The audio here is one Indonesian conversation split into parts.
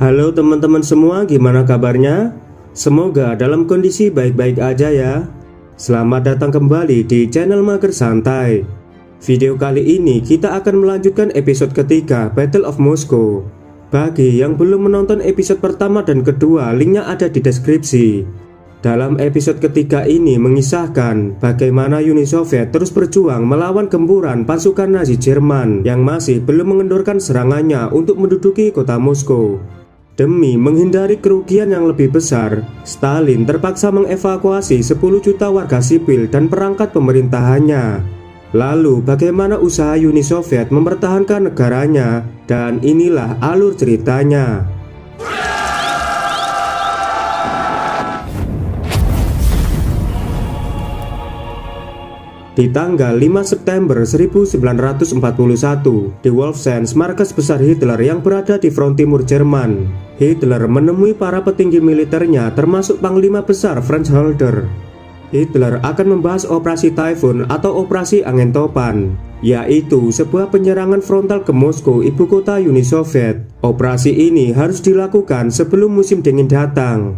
Halo teman-teman semua, gimana kabarnya? Semoga dalam kondisi baik-baik aja ya. Selamat datang kembali di channel Mager Santai. Video kali ini kita akan melanjutkan episode ketiga Battle of Moscow. Bagi yang belum menonton episode pertama dan kedua, linknya ada di deskripsi. Dalam episode ketiga ini mengisahkan bagaimana Uni Soviet terus berjuang melawan gempuran pasukan Nazi Jerman yang masih belum mengendorkan serangannya untuk menduduki kota Moskow. Demi menghindari kerugian yang lebih besar, Stalin terpaksa mengevakuasi 10 juta warga sipil dan perangkat pemerintahannya. Lalu bagaimana usaha Uni Soviet mempertahankan negaranya, dan inilah alur ceritanya. Di tanggal 5 September 1941, di Wolfsenz, markas besar Hitler yang berada di front timur Jerman, Hitler menemui para petinggi militernya termasuk Panglima Besar Franz Halder. Hitler akan membahas operasi Typhoon atau operasi angin topan, yaitu sebuah penyerangan frontal ke Moskow, ibu kota Uni Soviet. Operasi ini harus dilakukan sebelum musim dingin datang.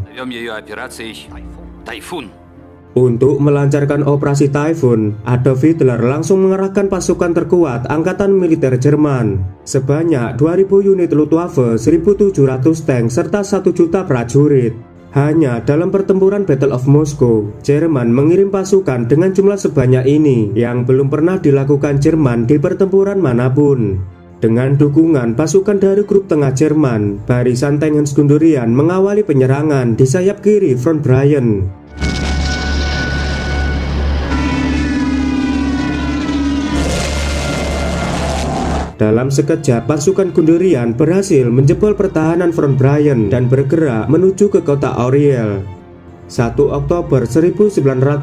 Untuk melancarkan operasi Typhoon, Adolf Hitler langsung mengerahkan pasukan terkuat angkatan militer Jerman sebanyak 2000 unit Luftwaffe, 1700 tank, serta 1 juta prajurit. Hanya dalam pertempuran Battle of Moscow, Jerman mengirim pasukan dengan jumlah sebanyak ini yang belum pernah dilakukan Jerman di pertempuran manapun. Dengan dukungan pasukan dari grup tengah Jerman, barisan tank Hans Guderian mengawali penyerangan di sayap kiri front Bryan. Dalam sekejap, pasukan Guderian berhasil menjebol pertahanan front Bryan dan bergerak menuju ke kota Oriel. 1 Oktober 1941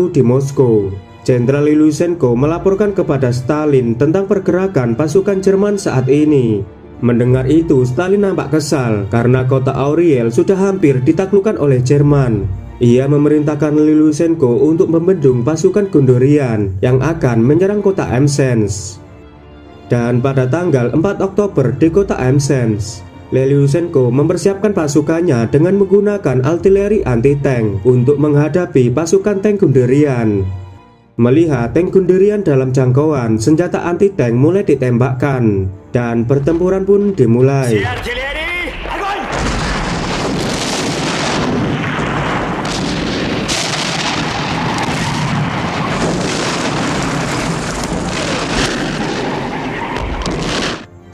di Moskow, Jenderal Lysenko melaporkan kepada Stalin tentang pergerakan pasukan Jerman saat ini. Mendengar itu, Stalin nampak kesal karena kota Oriel sudah hampir ditaklukkan oleh Jerman. Ia memerintahkan Lysenko untuk membendung pasukan Guderian yang akan menyerang kota Emsens. Dan pada tanggal 4 Oktober di kota Emsens, Lysenko mempersiapkan pasukannya dengan menggunakan artileri anti-tank untuk menghadapi pasukan tank Guderian. Melihat tank Guderian dalam jangkauan, senjata anti-tank mulai ditembakkan dan pertempuran pun dimulai.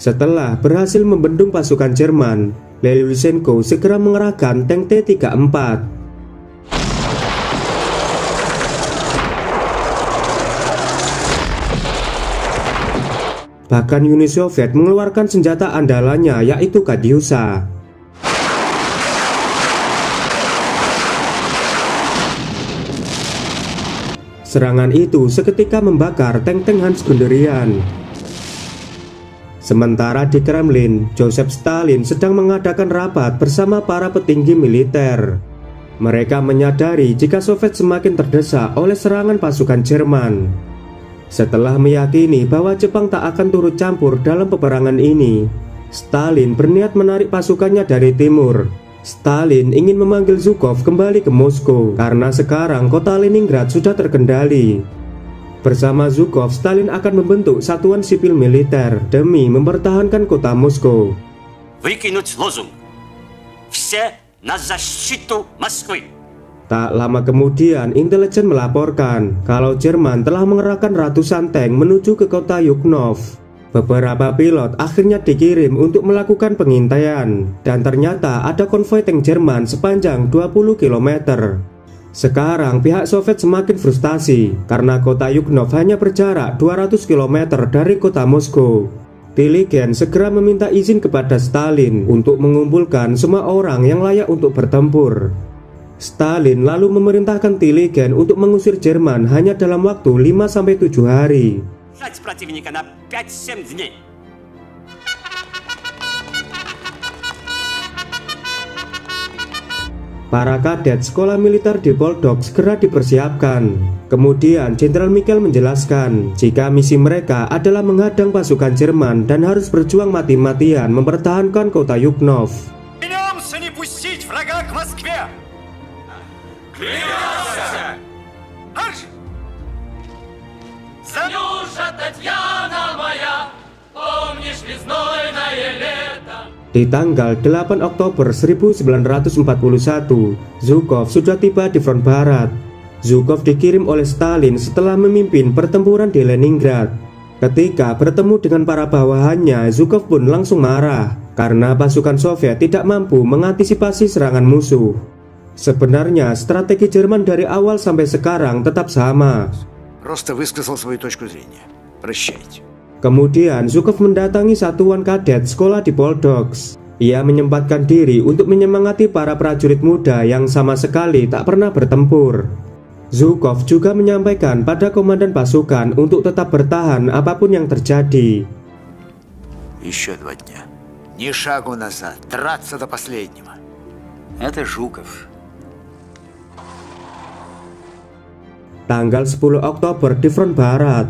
Setelah berhasil membendung pasukan Jerman, Lysenko segera mengerahkan tank T-34. Bahkan Uni Soviet mengeluarkan senjata andalannya, yaitu Katyusha. Serangan itu seketika membakar tank-tank Hans Guderian. Sementara di Kremlin, Joseph Stalin sedang mengadakan rapat bersama para petinggi militer. Mereka menyadari jika Soviet semakin terdesak oleh serangan pasukan Jerman. Setelah meyakini bahwa Jepang tak akan turut campur dalam peperangan ini, Stalin berniat menarik pasukannya dari timur. Stalin ingin memanggil Zhukov kembali ke Moskow karena sekarang kota Leningrad sudah terkendali. Bersama Zhukov, Stalin akan membentuk satuan sipil militer demi mempertahankan kota Moskow. Tak lama kemudian, intelijen melaporkan kalau Jerman telah mengerahkan ratusan tank menuju ke kota Yuknov. Beberapa pilot akhirnya dikirim untuk melakukan pengintaian, dan ternyata ada konvoi tank Jerman sepanjang 20 km. Sekarang pihak Soviet semakin frustasi karena kota Yuknov hanya berjarak 200 km dari kota Moskow. Tiligen segera meminta izin kepada Stalin untuk mengumpulkan semua orang yang layak untuk bertempur. Stalin lalu memerintahkan Tiligen untuk mengusir Jerman hanya dalam waktu 5-7 hari. Para kadet sekolah militer di Poltsk segera dipersiapkan. Kemudian Jenderal Michael menjelaskan jika misi mereka adalah menghadang pasukan Jerman dan harus berjuang mati-matian mempertahankan kota Yuknov. Di tanggal 8 Oktober 1941, Zhukov sudah tiba di front barat. Zhukov dikirim oleh Stalin setelah memimpin pertempuran di Leningrad. Ketika bertemu dengan para bawahannya, Zhukov pun langsung marah karena pasukan Soviet tidak mampu mengantisipasi serangan musuh. Sebenarnya strategi Jerman dari awal sampai sekarang tetap sama. Kemudian Zhukov mendatangi satuan kadet sekolah di Poltsk. Ia menyempatkan diri untuk menyemangati para prajurit muda yang sama sekali tak pernah bertempur. Zhukov juga menyampaikan pada komandan pasukan untuk tetap bertahan apapun yang terjadi. Еще 2 дня. Ни шагу назад, драться до последнего. Это Жуков. Tanggal 10 Oktober di front barat.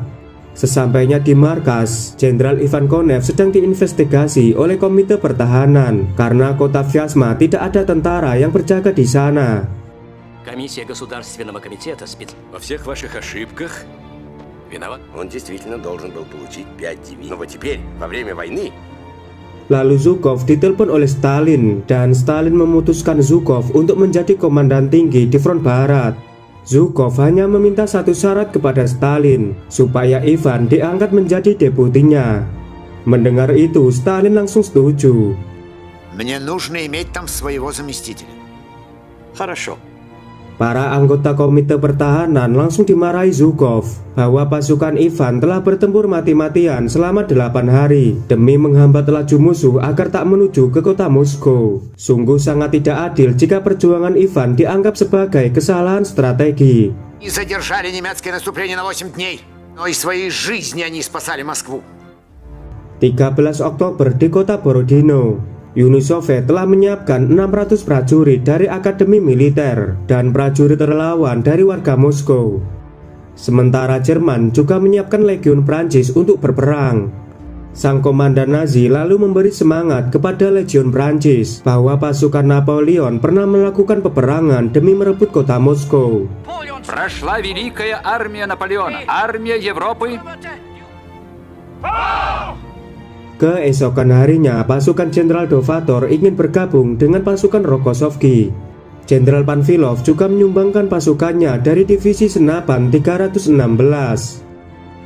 Sesampainya di markas, Jenderal Ivan Konev sedang diinvestigasi oleh Komite Pertahanan karena kota Vyazma tidak ada tentara yang berjaga di sana. Комиссия Государственного комитета Во всех ваших ошибках виноват. Он действительно должен был получить 5 дивизий. Но вот теперь, во время войны... Lalu Zhukov ditelepon oleh Stalin dan Stalin memutuskan Zhukov untuk menjadi komandan tinggi di front barat. Zhukov hanya meminta satu syarat kepada Stalin, supaya Ivan diangkat menjadi deputinya. Mendengar itu, Stalin langsung setuju. Мне нужно иметь там своего заместителя. Хорошо. Para anggota Komite Pertahanan langsung dimarahi Zhukov bahwa pasukan Ivan telah bertempur mati-matian selama 8 hari demi menghambat laju musuh agar tak menuju ke kota Moskow. Sungguh sangat tidak adil jika perjuangan Ivan dianggap sebagai kesalahan strategi. И задержали немецкое наступление на 8 дней, но и своей жизни они спасали Москву. 13 Oktober di kota Borodino, Uni Soviet telah menyiapkan 600 prajurit dari akademi militer dan prajurit relawan dari warga Moskow. Sementara Jerman juga menyiapkan legiun Prancis untuk berperang. Sang komandan Nazi lalu memberi semangat kepada legiun Prancis bahwa pasukan Napoleon pernah melakukan peperangan demi merebut kota Moskow. Прошла великая армия Наполеона, армия Европы. Keesokan harinya, pasukan Jenderal Dovator ingin bergabung dengan pasukan Rokossovski. Jenderal Panfilov juga menyumbangkan pasukannya dari divisi senapan 316.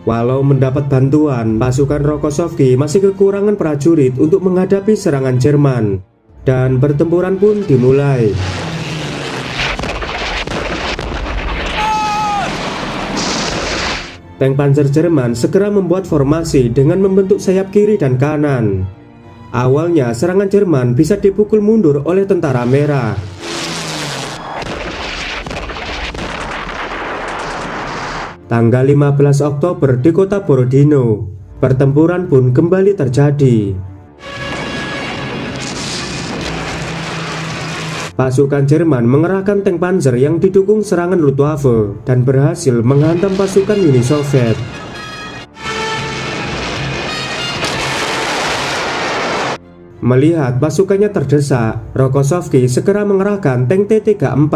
Walau mendapat bantuan, pasukan Rokossovski masih kekurangan prajurit untuk menghadapi serangan Jerman. Dan pertempuran pun dimulai. Tank Panzer Jerman segera membuat formasi dengan membentuk sayap kiri dan kanan. Awalnya serangan Jerman bisa dipukul mundur oleh tentara merah. Tanggal 15 Oktober di kota Borodino, pertempuran pun kembali terjadi. Pasukan Jerman mengerahkan tank Panzer yang didukung serangan Luftwaffe dan berhasil menghantam pasukan Uni Soviet. Melihat pasukannya terdesak, Rokossovski segera mengerahkan tank T-34.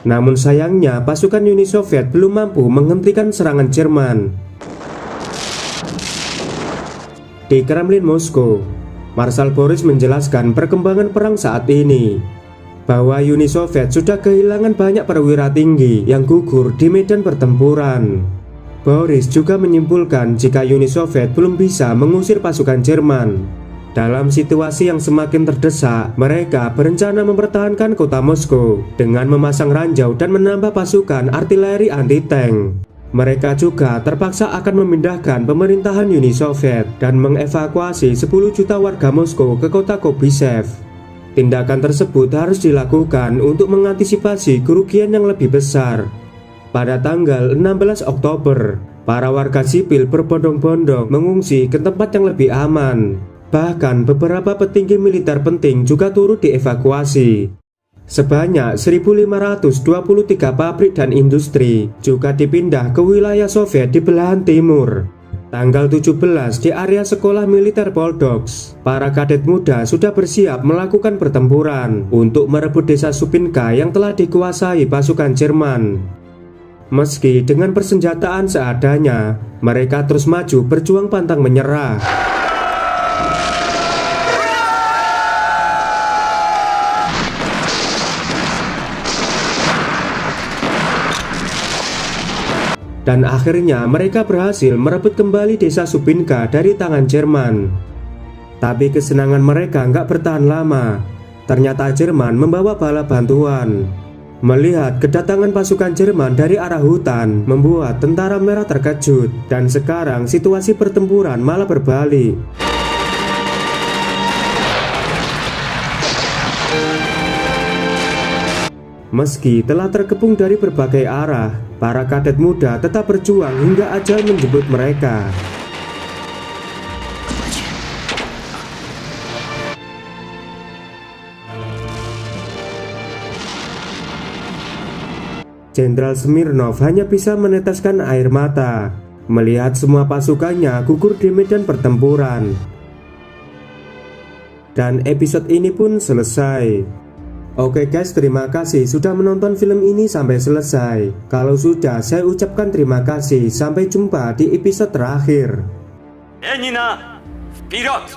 Namun sayangnya pasukan Uni Soviet belum mampu menghentikan serangan Jerman. Di Kremlin Moskow, Marshal Boris menjelaskan perkembangan perang saat ini, bahwa Uni Soviet sudah kehilangan banyak perwira tinggi yang gugur di medan pertempuran. Boris juga menyimpulkan jika Uni Soviet belum bisa mengusir pasukan Jerman. Dalam situasi yang semakin terdesak, mereka berencana mempertahankan kota Moskow dengan memasang ranjau dan menambah pasukan artileri anti-tank. Mereka juga terpaksa akan memindahkan pemerintahan Uni Soviet dan mengevakuasi 10 juta warga Moskow ke kota Kobysev. Tindakan tersebut harus dilakukan untuk mengantisipasi kerugian yang lebih besar. Pada tanggal 16 Oktober, para warga sipil berbondong-bondong mengungsi ke tempat yang lebih aman. Bahkan beberapa petinggi militer penting juga turut dievakuasi. Sebanyak 1.523 pabrik dan industri juga dipindah ke wilayah Soviet di belahan timur. Tanggal 17 di area sekolah militer Poldoks, para kadet muda sudah bersiap melakukan pertempuran untuk merebut desa Supinka yang telah dikuasai pasukan Jerman. Meski dengan persenjataan seadanya, mereka terus maju berjuang pantang menyerah. Dan akhirnya mereka berhasil merebut kembali desa Supinka dari tangan Jerman. Tapi kesenangan mereka nggak bertahan lama. Ternyata Jerman membawa bala bantuan. Melihat kedatangan pasukan Jerman dari arah hutan membuat tentara merah terkejut. Dan sekarang situasi pertempuran malah berbalik. Meski telah terkepung dari berbagai arah, para kadet muda tetap berjuang hingga ajal menjemput mereka. Jenderal Smirnov hanya bisa meneteskan air mata melihat semua pasukannya gugur di medan pertempuran. Dan episode ini pun selesai. Oke guys, terima kasih sudah menonton film ini sampai selesai. Kalau sudah, saya ucapkan terima kasih. Sampai jumpa di episode terakhir. Ленина! Вперед!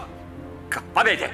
К победе!